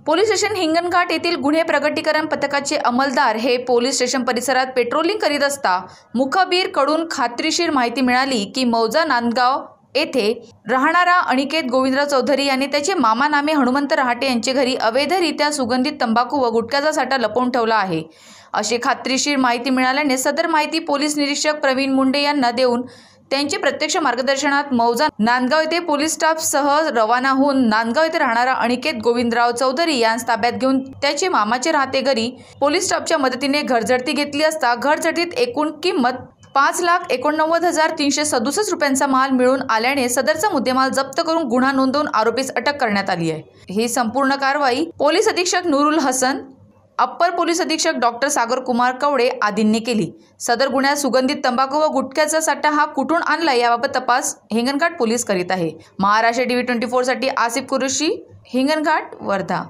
Police station Hinganghat येथील गुन्हे प्रगटीकरण पथकाचे अंमलदार हे पोलीस स्टेशन परिसरात पेट्रोलिंग करीत असता मुखबिर कडून खात्रीशीर माहिती मिळाली की मौजा नांदगाव येथे राहणारा अनिकेत गोविंदराव चौधरी आणि त्याचे मामा नामे हनुमंत रहाटे यांचे घरी अवैधरित्या सुगंधित तंबाखू व गुटख्याचा साठा लपवून ठेवला आहे अशी खात्रीशीर माहिती मिळाल्याने सदर माहिती पोलीस निरीक्षक प्रवीण मुंडे यांना देऊन त्यांचे प्रत्यक्ष मार्गदर्शनात मौजा नांदगाव येथे पोलीस स्टाफ सह रवाना होऊन नांदगाव येथे राहणारा अनिकेत गोविंदराव चौधरी यांस ताब्यात घेऊन त्याचे मामाचे राहते घरी पोलीस स्टाफच्या मदतीने घरझडती घेतली असता घरझडतीत एकूण किंमत 5,89,367 रुपयांचा माल मिळून आल्याने सदरचा मुद्देमाल जप्त करून गुन्हा नोंदवून आरोपीस अटक करण्यात आली आहे। ही संपूर्ण कारवाई पोलीस अधीक्षक नूरुल हसन, अप्पर पोलीस अधीक्षक डॉक्टर सागर कुमार कवडे आदींनी केली। सदर गुन्ह्यात सुगंधित तंबाखू व गुटख्याचा साठा हा कुठून आणला याबाबत तपास हिंगणघाट पोलीस करीत आहे। महाराष्ट्र TV 24 साठी आसिफ कुरेशी, हिंगणघाट, वर्धा।